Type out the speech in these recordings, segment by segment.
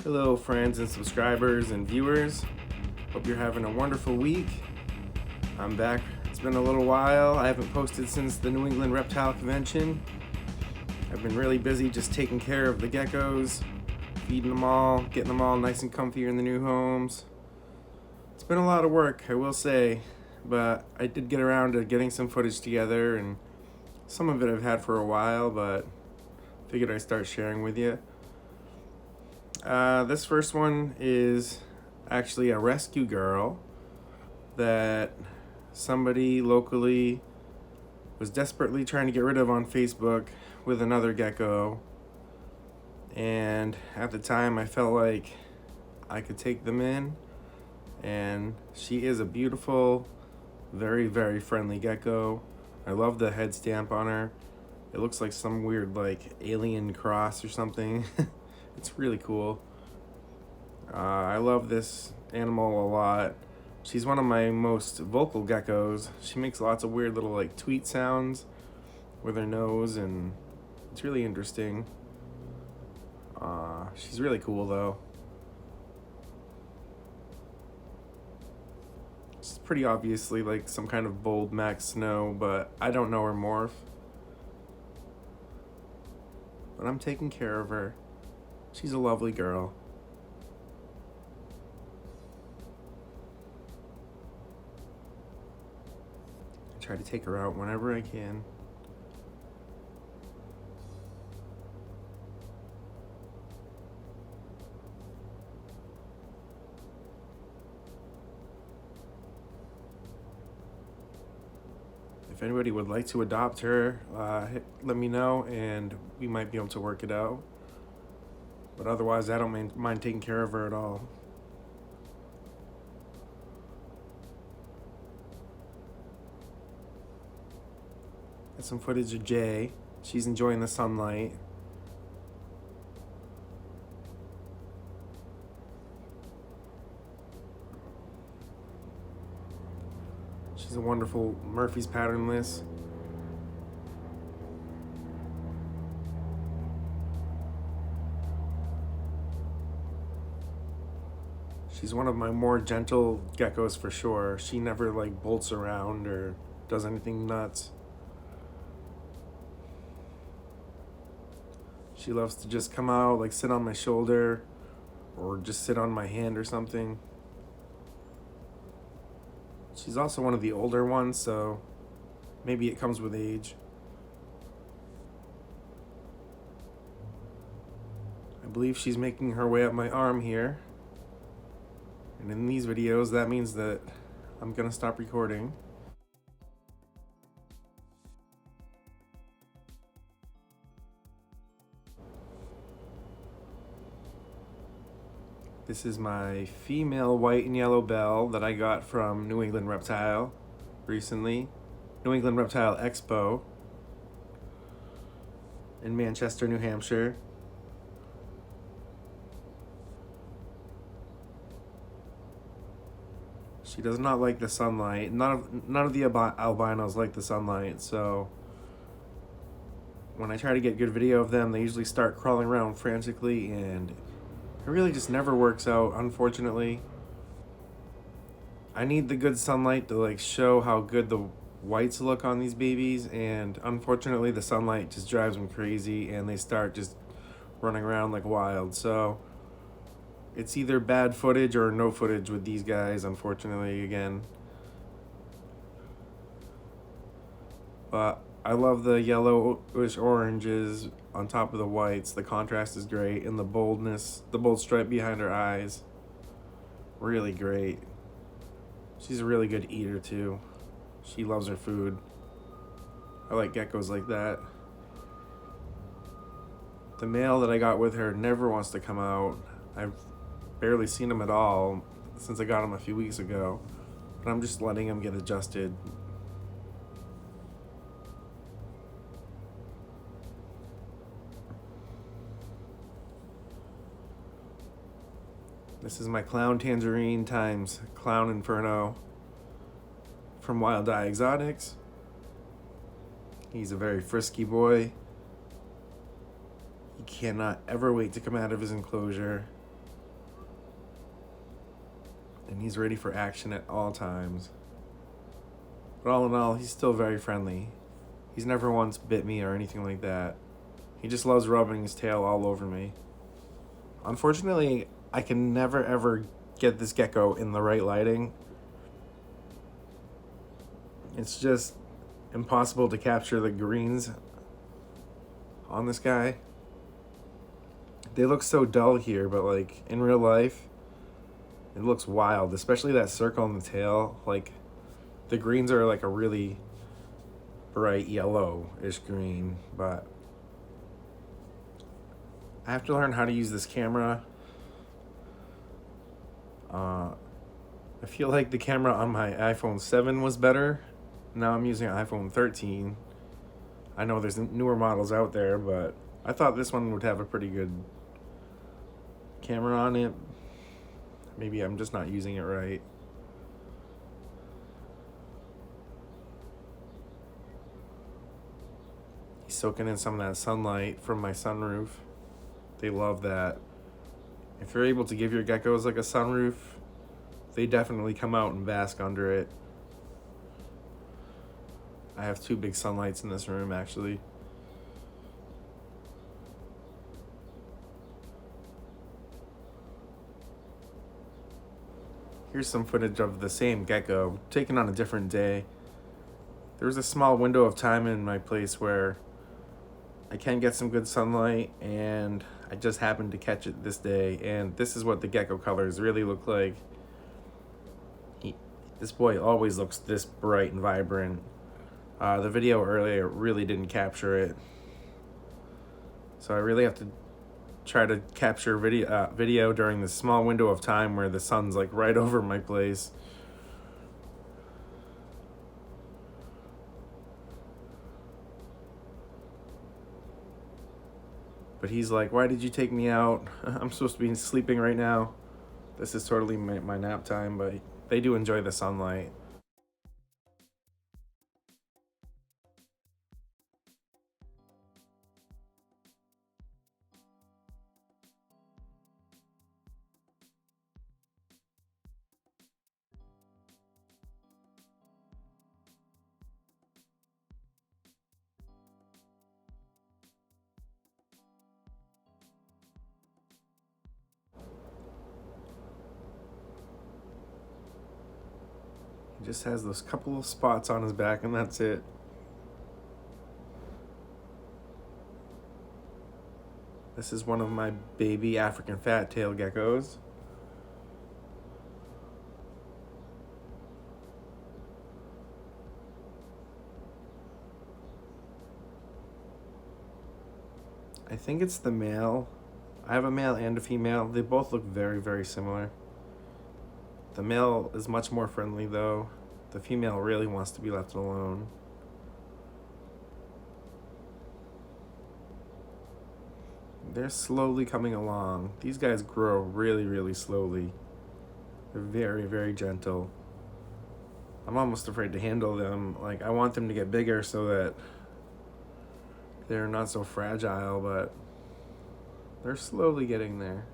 Hello, friends and subscribers and viewers. Hope you're having a wonderful week. I'm back. It's been a little while. I haven't posted since the New England Reptile Convention. I've been really busy just taking care of the geckos, feeding them all, getting them all nice and comfy in the new homes. It's been a lot of work, I will say, but I did get around to getting some footage together, and some of it I've had for a while, but figured I'd start sharing with you. This first one is actually a rescue girl that somebody locally was desperately trying to get rid of on Facebook with another gecko. And at the time, I felt like I could take them in. And she is a beautiful, very, very friendly gecko. I love the head stamp on her. It looks like some weird, like, alien cross or something. It's really cool. I love this animal a lot. She's one of my most vocal geckos. She makes lots of weird little like tweet sounds with her nose, and it's really interesting. She's really cool though. She's pretty obviously like some kind of bold Max Snow, but I don't know her morph. But I'm taking care of her. She's a lovely girl. I try to take her out whenever I can. If anybody would like to adopt her, let me know and we might be able to work it out. But otherwise, I don't mind taking care of her at all. Got some footage of Jay. She's enjoying the sunlight. She's a wonderful Murphy's patternless. She's one of my more gentle geckos for sure. She never like bolts around or does anything nuts. She loves to just come out, like sit on my shoulder or just sit on my hand or something. She's also one of the older ones, so maybe it comes with age. I believe she's making her way up my arm here. And in these videos, that means that I'm gonna stop recording. This is my female white and yellow bell that I got from New England Reptile recently. New England Reptile Expo in Manchester, New Hampshire. She does not like the sunlight. None of the albinos like the sunlight, so when I try to get good video of them, they usually start crawling around frantically, and it really just never works out, unfortunately. I need the good sunlight to like show how good the whites look on these babies, and unfortunately the sunlight just drives them crazy and they start just running around like wild. So it's either bad footage or no footage with these guys, unfortunately, again. But I love the yellowish oranges on top of the whites. The contrast is great, and the boldness, the bold stripe behind her eyes, really great. She's a really good eater too. She loves her food. I like geckos like that. The male that I got with her never wants to come out. I've barely seen him at all since I got him a few weeks ago, but I'm just letting him get adjusted. This is my Clown Tangerine times Clown Inferno from Wild Eye Exotics. He's a very frisky boy. He cannot ever wait to come out of his enclosure. and he's ready for action at all times. But all in all, he's still very friendly. He's never once bit me or anything like that. He just loves rubbing his tail all over me. Unfortunately, I can never ever get this gecko in the right lighting. It's just impossible to capture the greens on this guy. They look so dull here, but like in real life, it looks wild, especially that circle on the tail. Like the greens are like a really bright yellow-ish green, but I have to learn how to use this camera. I feel like the camera on my iPhone 7 was better. Now I'm using an iPhone 13. I know there's newer models out there, but I thought this one would have a pretty good camera on it. Maybe I'm just not using it right. He's soaking in some of that sunlight from my sunroof. They love that. If you're able to give your geckos like a sunroof, they definitely come out and bask under it. I have 2 big sunlights in this room, actually. Here's some footage of the same gecko, taken on a different day. There was a small window of time in my place where I can get some good sunlight, and I just happened to catch it this day, and this is what the gecko colors really look like. This boy always looks this bright and vibrant. The video earlier really didn't capture it, so I really have to try to capture video during this small window of time where the sun's like right over my place. But he's like, why did you take me out? I'm supposed to be sleeping right now. This is totally my nap time, but they do enjoy the sunlight. He just has those couple of spots on his back, and that's it. This is one of my baby African fat-tailed geckos. I think it's the male. I have a male and a female. They both look very, very similar. The male is much more friendly though. The female really wants to be left alone. They're slowly coming along. These guys grow really, really slowly. They're very, very gentle. I'm almost afraid to handle them. Like, I want them to get bigger so that they're not so fragile, but they're slowly getting there.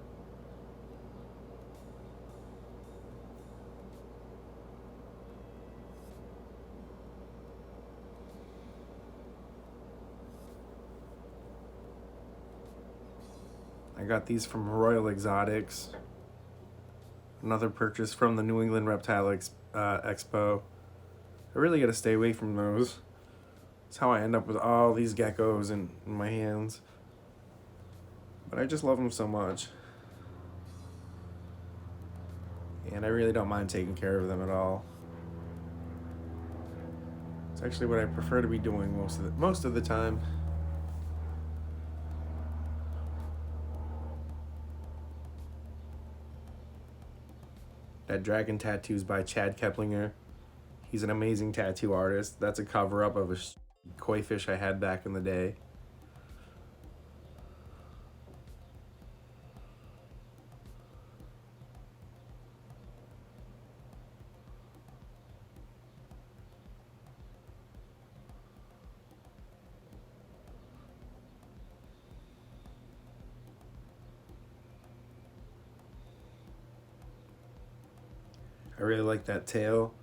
I got these from Royal Exotics. Another purchase from the New England Reptile Expo. I really gotta stay away from those. That's how I end up with all these geckos in my hands. But I just love them so much. And I really don't mind taking care of them at all. It's actually what I prefer to be doing most of the time. That dragon tattoo is by Chad Keplinger. He's an amazing tattoo artist. That's a cover-up of a koi fish I had back in the day. I really like that tail.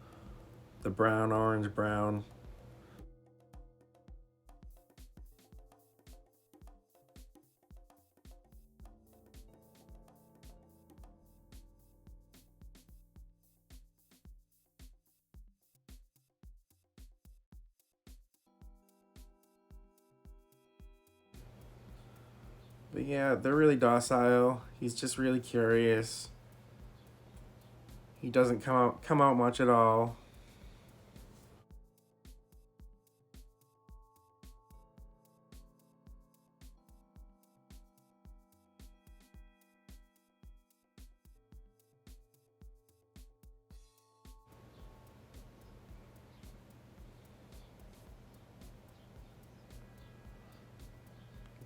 The brown, orange, brown. But yeah, they're really docile. He's just really curious. He doesn't come out much at all.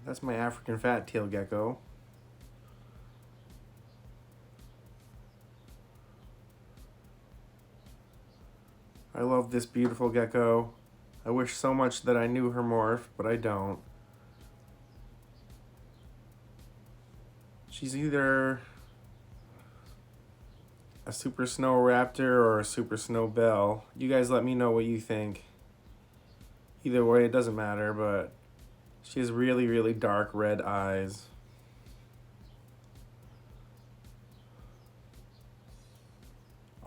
That's my African fat-tailed gecko. I love this beautiful gecko. I wish so much that I knew her morph, but I don't. She's either a super snow raptor or a super snow belle. You guys let me know what you think. Either way, it doesn't matter, but she has really, really dark red eyes.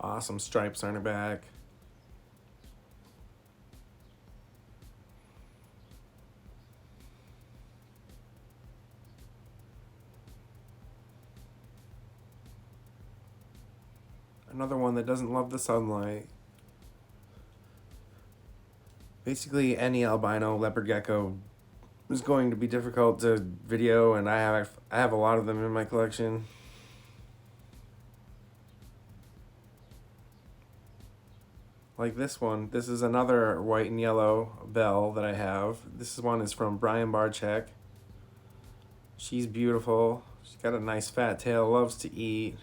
Awesome stripes on her back. Another one that doesn't love the sunlight. Basically, any albino leopard gecko is going to be difficult to video, and I have a lot of them in my collection. Like this one. This is another white and yellow belle that I have. This one is from Brian Barczyk. She's beautiful. She's got a nice fat tail, loves to eat.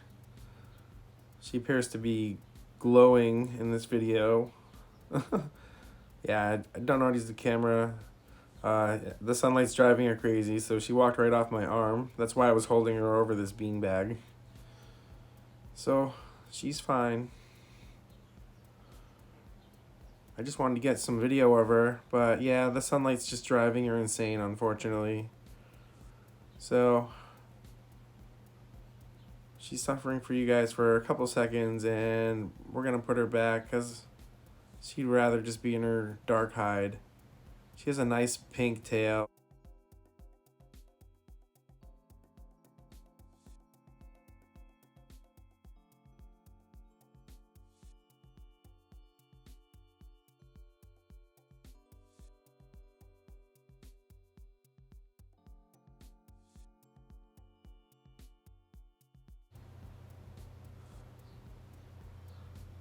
She appears to be glowing in this video. Yeah, I don't know how to use the camera. The sunlight's driving her crazy, so she walked right off my arm. That's why I was holding her over this beanbag. So, she's fine. I just wanted to get some video of her, but yeah, the sunlight's just driving her insane, unfortunately. So, she's suffering for you guys for a couple seconds, and we're gonna put her back because she'd rather just be in her dark hide. She has a nice pink tail.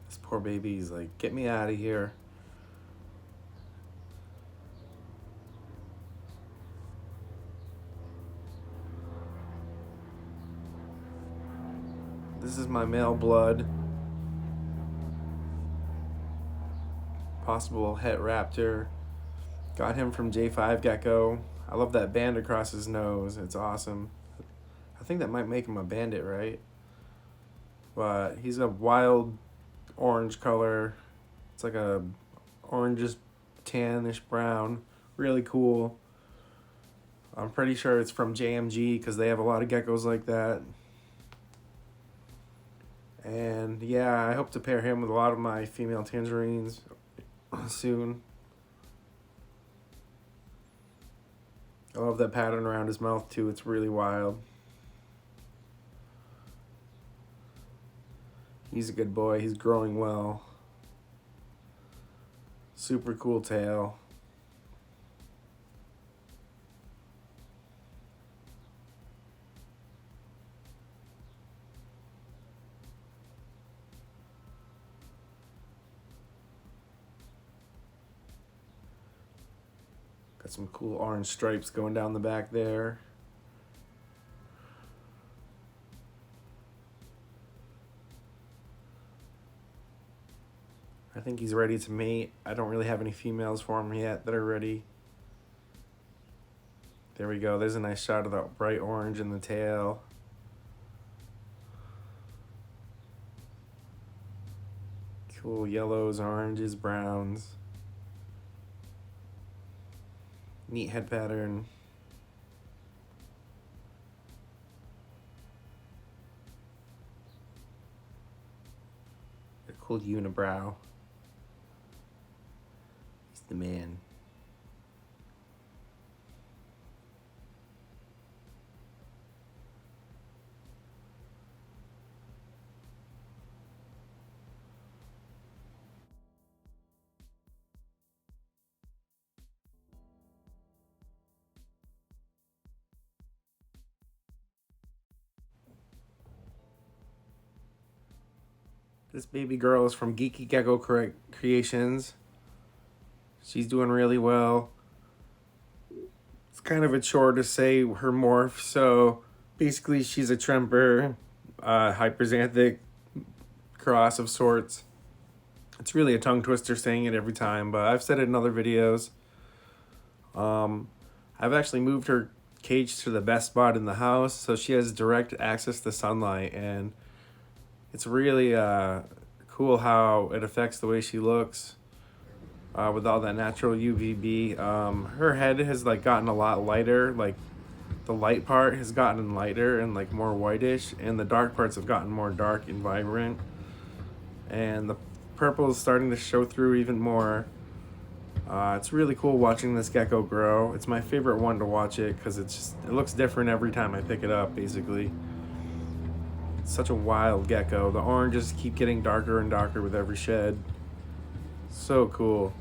This poor baby's like, get me out of here. This is my male blood. Possible het raptor. Got him from J5 Gecko. I love that band across his nose. It's awesome. I think that might make him a bandit, right? But he's a wild orange color. It's like a orangish tannish brown. Really cool. I'm pretty sure it's from JMG because they have a lot of geckos like that. And yeah, I hope to pair him with a lot of my female tangerines soon. I love that pattern around his mouth too. It's really wild. He's a good boy. He's growing well. Super cool tail. Got some cool orange stripes going down the back there. I think he's ready to mate. I don't really have any females for him yet that are ready. There we go. There's a nice shot of the bright orange in the tail. Cool yellows, oranges, browns. Neat head pattern. A cool unibrow. He's the man. This baby girl is from Gecko Creations. She's doing really well. It's kind of a chore to say her morph, so basically she's a Tremper, hyperxanthic cross of sorts. It's really a tongue twister saying it every time, but I've said it in other videos. I've actually moved her cage to the best spot in the house, so she has direct access to sunlight, and it's really cool how it affects the way she looks with all that natural UVB. Her head has like gotten a lot lighter, like the light part has gotten lighter and like more whitish, and the dark parts have gotten more dark and vibrant, and the purple is starting to show through even more. It's really cool watching this gecko grow. It's my favorite one to watch it because it looks different every time I pick it up, basically. It's such a wild gecko. The oranges keep getting darker and darker with every shed. So cool.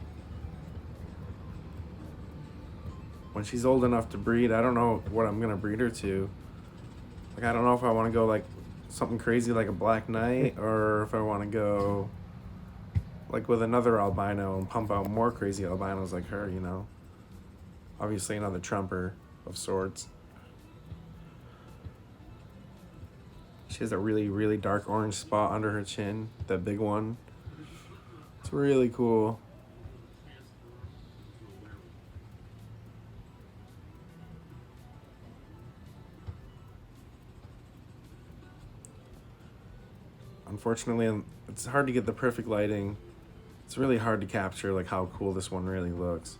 When she's old enough to breed, I don't know what I'm gonna breed her to. Like, I don't know if I want to go like something crazy like a black knight, or if I want to go like with another albino and pump out more crazy albinos like her, you know. Obviously another trumper of sorts. She has a really, really dark orange spot under her chin, that big one. It's really cool. Unfortunately, it's hard to get the perfect lighting. It's really hard to capture like how cool this one really looks.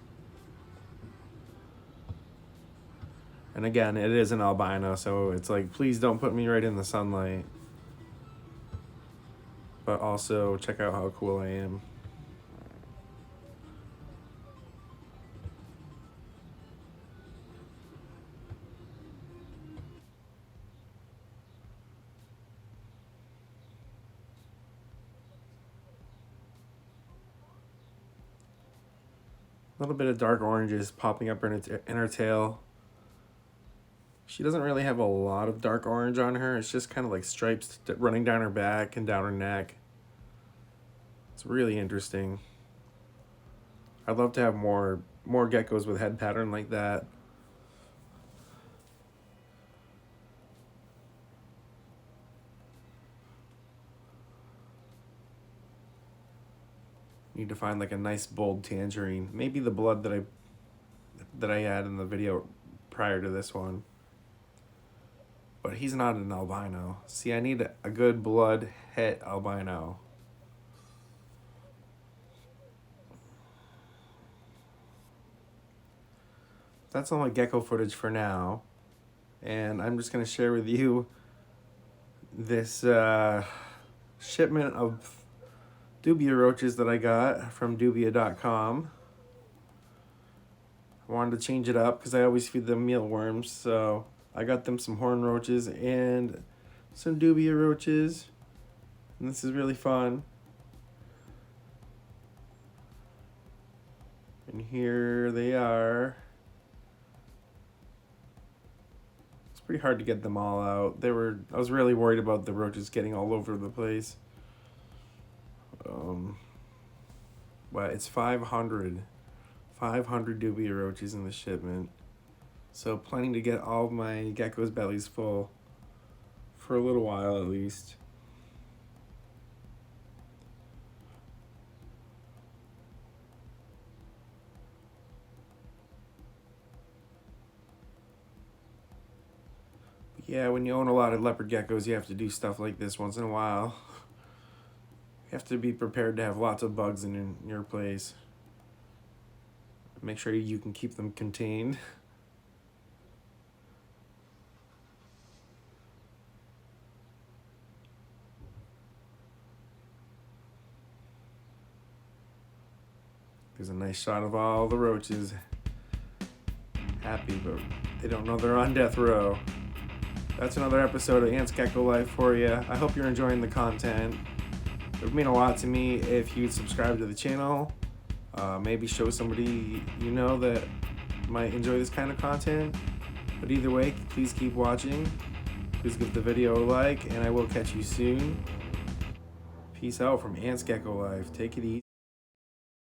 And again, it is an albino, so it's like, please don't put me right in the sunlight. But also, check out how cool I am. A little bit of dark oranges popping up in her tail. She doesn't really have a lot of dark orange on her. It's just kind of like stripes running down her back and down her neck. It's really interesting. I'd love to have more geckos with head pattern like that. Need to find like a nice bold tangerine. Maybe the blood that I had in the video prior to this one. But he's not an albino. See, I need a good blood het albino. That's all my gecko footage for now. And I'm just going to share with you this shipment of dubia roaches that I got from dubia.com. I wanted to change it up because I always feed them mealworms, so I got them some horn roaches and some dubia roaches, and this is really fun. And here they are. It's pretty hard to get them all out. I was really worried about the roaches getting all over the place. But it's 500 dubia roaches in the shipment. So planning to get all my geckos' bellies full for a little while at least. But yeah, when you own a lot of leopard geckos, you have to do stuff like this once in a while. You have to be prepared to have lots of bugs in your place. Make sure you can keep them contained. There's a nice shot of all the roaches happy, but they don't know they're on death row. That's another episode of Ants Gecko Life for you. I hope you're enjoying the content. It would mean a lot to me if you'd subscribe to the channel. Maybe show somebody you know that might enjoy this kind of content. But either way, please keep watching. Please give the video a like, and I will catch you soon. Peace out from Ants Gecko Life. Take it easy.